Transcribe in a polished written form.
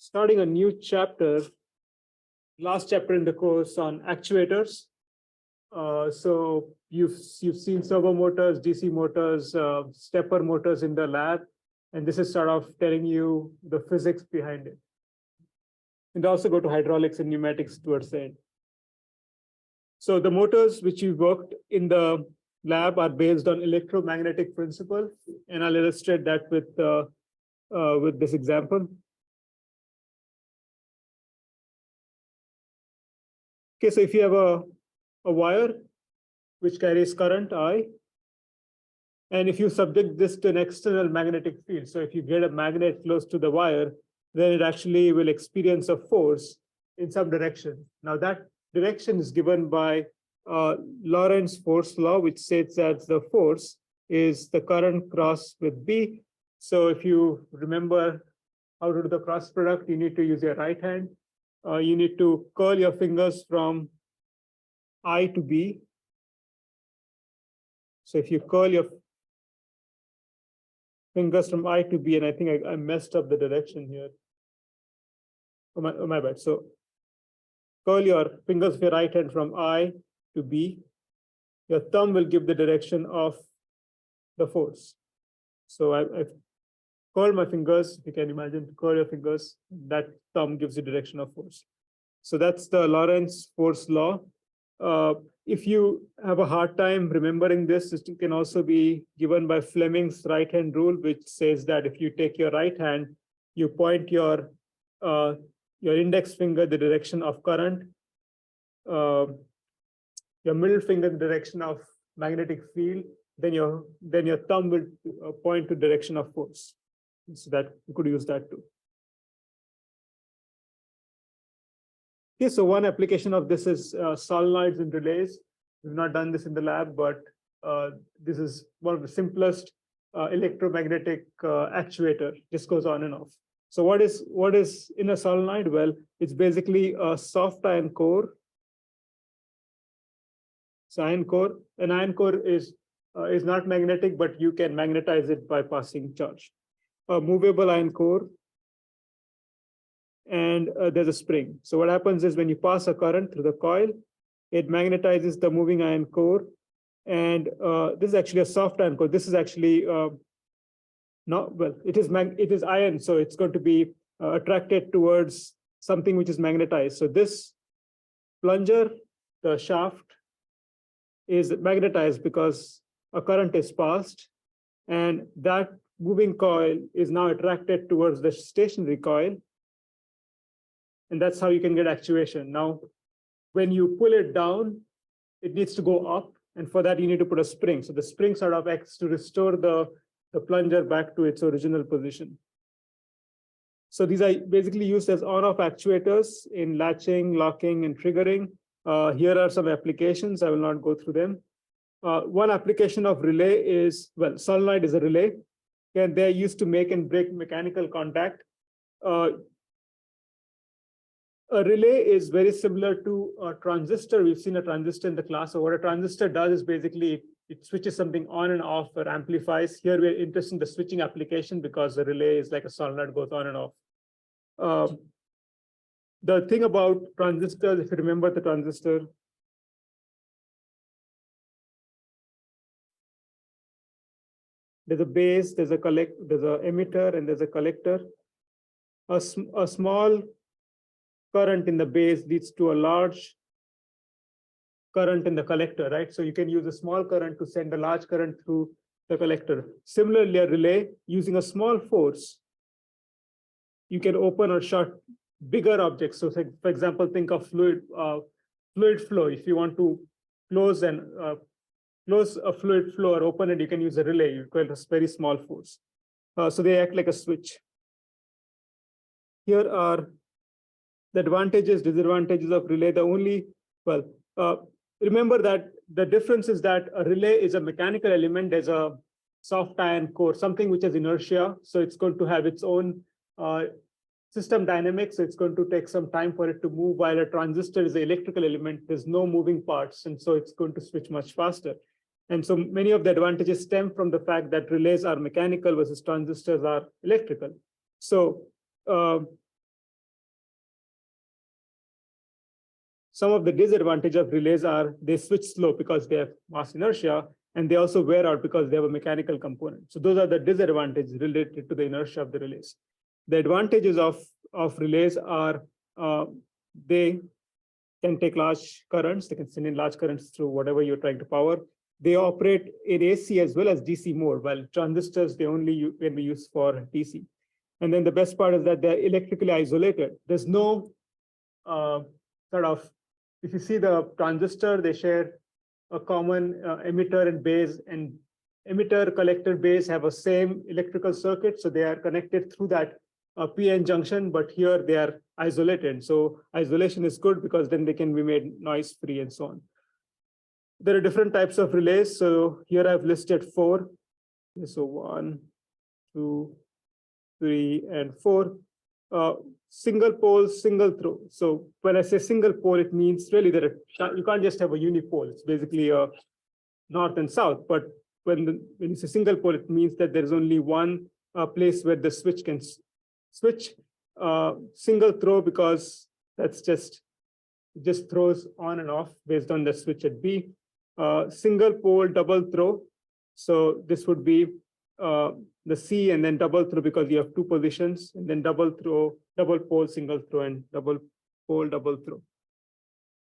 starting a new chapter, last chapter in the course on actuators. So you've seen servo motors, DC motors, stepper motors in the lab, and this is sort of telling you the physics behind it. And also go to hydraulics and pneumatics towards the end. So the motors which we worked in the lab are based on electromagnetic principle, and I'll illustrate that with this example. Okay, so if you have a wire which carries current I, and if you subject this to an external magnetic field, so if you get a magnet close to the wire, then it actually will experience a force in some direction. Now that direction is given by Lorentz force law, which states that the force is the current cross with B. So if you remember how to do the cross product, you need to use your right hand. You need to curl your fingers from I to B. So if you curl your fingers from I to B, and I think I messed up the direction here. Oh my bad. So curl your fingers of your right hand from I to B. Your thumb will give the direction of the force. So I've curled my fingers. If you can imagine, curl your fingers. That thumb gives the direction of force. So that's the Lorentz force law. If you have a hard time remembering this, it can also be given by Fleming's right-hand rule, which says that if you take your right hand, you point your index finger the direction of current, your middle finger the direction of magnetic field, then your thumb will point to direction of force. So that you could use that too. Okay, so one application of this is solenoids and relays. We've not done this in the lab, but this is one of the simplest electromagnetic actuator. This goes on and off. So what is in a solenoid? Well, it's basically a soft iron core. So iron core. An iron core is not magnetic, but you can magnetize it by passing charge. A movable iron core, and there's a spring. So what happens is when you pass a current through the coil, it magnetizes the moving iron core. And this is actually a soft iron core. This is actually not, well, it is iron, so it's going to be attracted towards something which is magnetized. So this plunger, the shaft, is magnetized because a current is passed, and that moving coil is now attracted towards the stationary coil. And that's how you can get actuation. Now, when you pull it down, it needs to go up. And for that, you need to put a spring. So the spring sort of acts to restore the plunger back to its original position. So these are basically used as on-off actuators in latching, locking, and triggering. Here are some applications. I will not go through them. One application of relay is, well, solenoid is a relay. And they're used to make and break mechanical contact. A relay is very similar to a transistor. We've seen a transistor in the class. So what a transistor does is basically it switches something on and off or amplifies. Here we're interested in the switching application because the relay is like a solenoid, goes on and off. The thing about transistors, if you remember the transistor, there's a base, there's an emitter, and there's a collector. A small current in the base leads to a large current in the collector, right? So you can use a small current to send a large current through the collector. Similarly, a relay, using a small force, you can open or shut bigger objects. So for example, think of fluid flow. If you want to close a fluid flow or open it, you can use a relay. You require a very small force. So they act like a switch. Here are the advantages, disadvantages of relay. Remember that the difference is that a relay is a mechanical element. There's a soft iron core, something which has inertia. So it's going to have its own system dynamics. So it's going to take some time for it to move, while a transistor is an electrical element. There's no moving parts, and so it's going to switch much faster. And so many of the advantages stem from the fact that relays are mechanical versus transistors are electrical. So Some of the disadvantage of relays are they switch slow because they have mass inertia, and they also wear out because they have a mechanical component. So those are the disadvantages related to the inertia of the relays. The advantages of relays are they can take large currents. They can send in large currents through whatever you're trying to power. They operate in AC as well as DC mode, while transistors, they only can be used for DC. And then the best part is that they're electrically isolated. There's no sort of, if you see the transistor, they share a common emitter and base, and emitter, collector, base have a same electrical circuit. So they are connected through that PN junction, but here they are isolated. So isolation is good because then they can be made noise free and so on. There are different types of relays. So here I've listed 4. So 1, 2, 3, and 4. Single pole, single throw. So when I say single pole, it means really that you can't just have a unipole. It's basically a north and south. But when you say single pole, it means that there's only one place where the switch can switch. Single throw because that's just throws on and off based on the switch at B. Single pole, double throw. So this would be the C, and then double throw because you have 2 positions, and then double throw, double pole, single throw, and double pole, double throw.